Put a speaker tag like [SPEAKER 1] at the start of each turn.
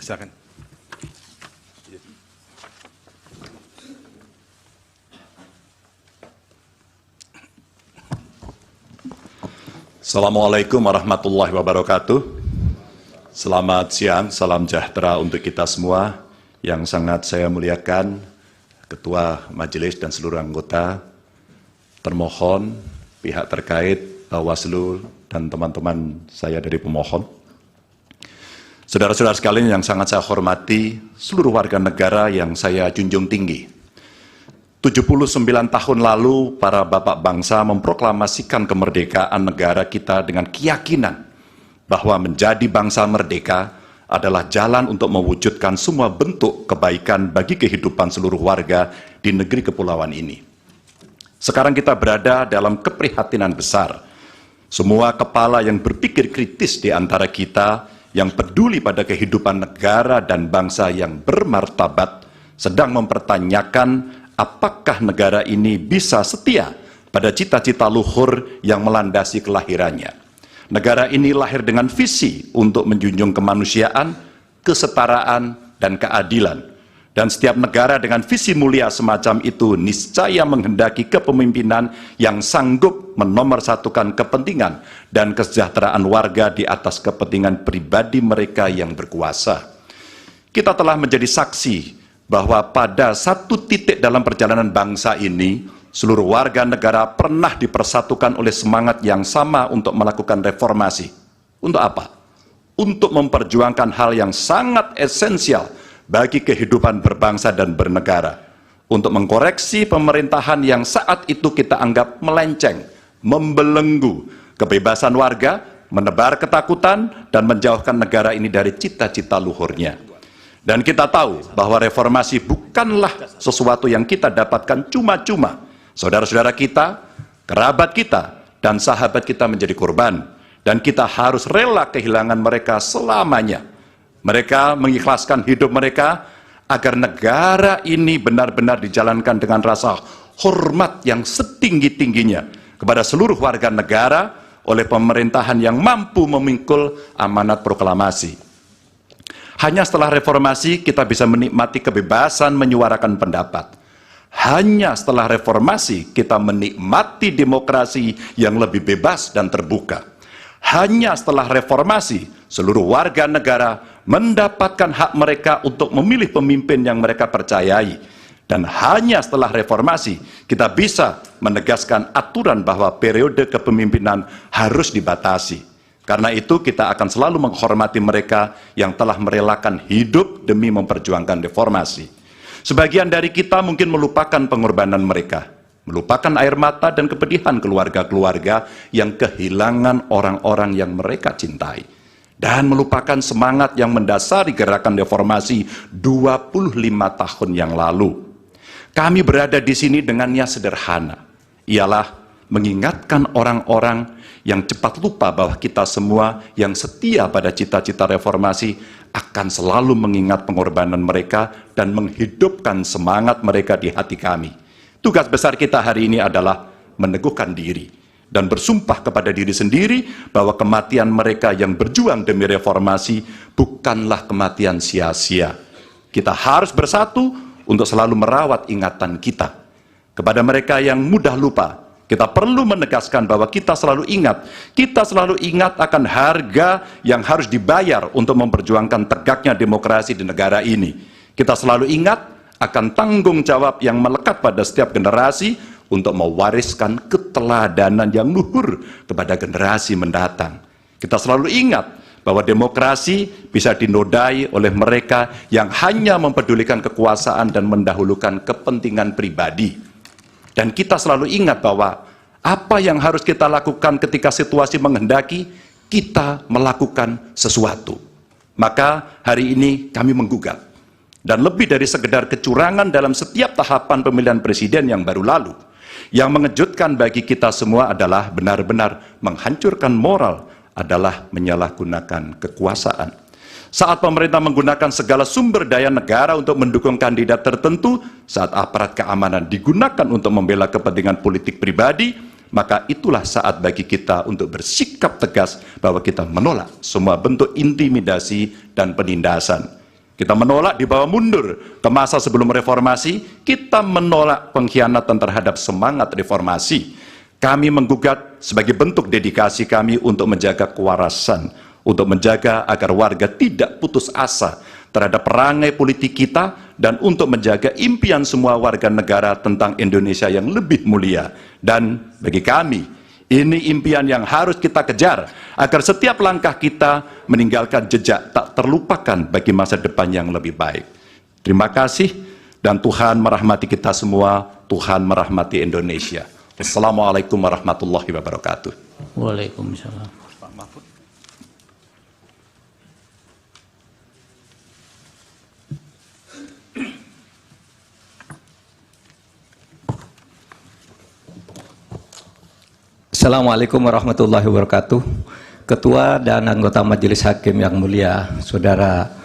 [SPEAKER 1] Silakan.
[SPEAKER 2] Assalamualaikum warahmatullahi wabarakatuh. Selamat siang, salam sejahtera untuk kita semua. Yang sangat saya muliakan, Ketua Majelis dan seluruh anggota, termohon, pihak terkait, Bawaslu, dan teman-teman saya dari pemohon. Saudara-saudara sekalian yang sangat saya hormati, seluruh warga negara yang saya junjung tinggi. 79 tahun lalu, para bapak bangsa memproklamasikan kemerdekaan negara kita dengan keyakinan bahwa menjadi bangsa merdeka adalah jalan untuk mewujudkan semua bentuk kebaikan bagi kehidupan seluruh warga di negeri kepulauan ini. Sekarang kita berada dalam keprihatinan besar. Semua kepala yang berpikir kritis di antara kita, yang peduli pada kehidupan negara dan bangsa yang bermartabat, sedang mempertanyakan apakah negara ini bisa setia pada cita-cita luhur yang melandasi kelahirannya. Negara ini lahir dengan visi untuk menjunjung kemanusiaan, kesetaraan, dan keadilan. Dan setiap negara dengan visi mulia semacam itu niscaya menghendaki kepemimpinan yang sanggup menomorsatukan kepentingan dan kesejahteraan warga di atas kepentingan pribadi mereka yang berkuasa. Kita telah menjadi saksi bahwa pada satu titik dalam perjalanan bangsa ini, seluruh warga negara pernah dipersatukan oleh semangat yang sama untuk melakukan reformasi. Untuk apa? Untuk memperjuangkan hal yang sangat esensial bagi kehidupan berbangsa dan bernegara. Untuk mengkoreksi pemerintahan yang saat itu kita anggap melenceng, membelenggu kebebasan warga, menebar ketakutan, dan menjauhkan negara ini dari cita-cita luhurnya. Dan kita tahu bahwa reformasi bukanlah sesuatu yang kita dapatkan cuma-cuma. Saudara-saudara kita, kerabat kita, dan sahabat kita menjadi korban. Dan kita harus rela kehilangan mereka selamanya. Mereka mengikhlaskan hidup mereka agar negara ini benar-benar dijalankan dengan rasa hormat yang setinggi-tingginya kepada seluruh warga negara oleh pemerintahan yang mampu memikul amanat proklamasi. Hanya setelah reformasi kita bisa menikmati kebebasan menyuarakan pendapat. Hanya setelah reformasi kita menikmati demokrasi yang lebih bebas dan terbuka. Hanya setelah reformasi seluruh warga negara mendapatkan hak mereka untuk memilih pemimpin yang mereka percayai. Dan hanya setelah reformasi kita bisa menegaskan aturan bahwa periode kepemimpinan harus dibatasi. Karena itu kita akan selalu menghormati mereka yang telah merelakan hidup demi memperjuangkan reformasi. Sebagian dari kita mungkin melupakan pengorbanan mereka, melupakan air mata dan kepedihan keluarga-keluarga yang kehilangan orang-orang yang mereka cintai, dan melupakan semangat yang mendasari gerakan reformasi 25 tahun yang lalu. Kami berada di sini dengannya sederhana, ialah mengingatkan orang-orang yang cepat lupa bahwa kita semua yang setia pada cita-cita reformasi akan selalu mengingat pengorbanan mereka dan menghidupkan semangat mereka di hati kami. Tugas besar kita hari ini adalah meneguhkan diri dan bersumpah kepada diri sendiri bahwa kematian mereka yang berjuang demi reformasi bukanlah kematian sia-sia. Kita harus bersatu untuk selalu merawat ingatan kita. Kepada mereka yang mudah lupa, kita perlu menegaskan bahwa kita selalu ingat akan harga yang harus dibayar untuk memperjuangkan tegaknya demokrasi di negara ini. Kita selalu ingat akan tanggung jawab yang melekat pada setiap generasi untuk mewariskan keteladanan yang luhur kepada generasi mendatang. Kita selalu ingat bahwa demokrasi bisa dinodai oleh mereka yang hanya mempedulikan kekuasaan dan mendahulukan kepentingan pribadi. Dan kita selalu ingat bahwa apa yang harus kita lakukan ketika situasi menghendaki, kita melakukan sesuatu. Maka hari ini kami menggugat. Dan lebih dari sekedar kecurangan dalam setiap tahapan pemilihan presiden yang baru lalu, yang mengejutkan bagi kita semua adalah benar-benar menghancurkan moral, adalah menyalahgunakan kekuasaan. Saat pemerintah menggunakan segala sumber daya negara untuk mendukung kandidat tertentu, saat aparat keamanan digunakan untuk membela kepentingan politik pribadi, maka itulah saat bagi kita untuk bersikap tegas bahwa kita menolak semua bentuk intimidasi dan penindasan. Kita menolak dibawa mundur ke masa sebelum reformasi. Kita menolak pengkhianatan terhadap semangat reformasi. Kami menggugat sebagai bentuk dedikasi kami untuk menjaga kewarasan, untuk menjaga agar warga tidak putus asa terhadap perangai politik kita, dan untuk menjaga impian semua warga negara tentang Indonesia yang lebih mulia. Dan bagi kami, ini impian yang harus kita kejar agar setiap langkah kita meninggalkan jejak tak terlupakan bagi masa depan yang lebih baik. Terima kasih, dan Tuhan merahmati kita semua, Tuhan merahmati Indonesia. Wassalamualaikum warahmatullahi wabarakatuh.
[SPEAKER 1] Waalaikumsalam.
[SPEAKER 2] Pak Mahfud.
[SPEAKER 1] Assalamualaikum warahmatullahi wabarakatuh. Ketua dan anggota Majelis Hakim yang mulia, Saudara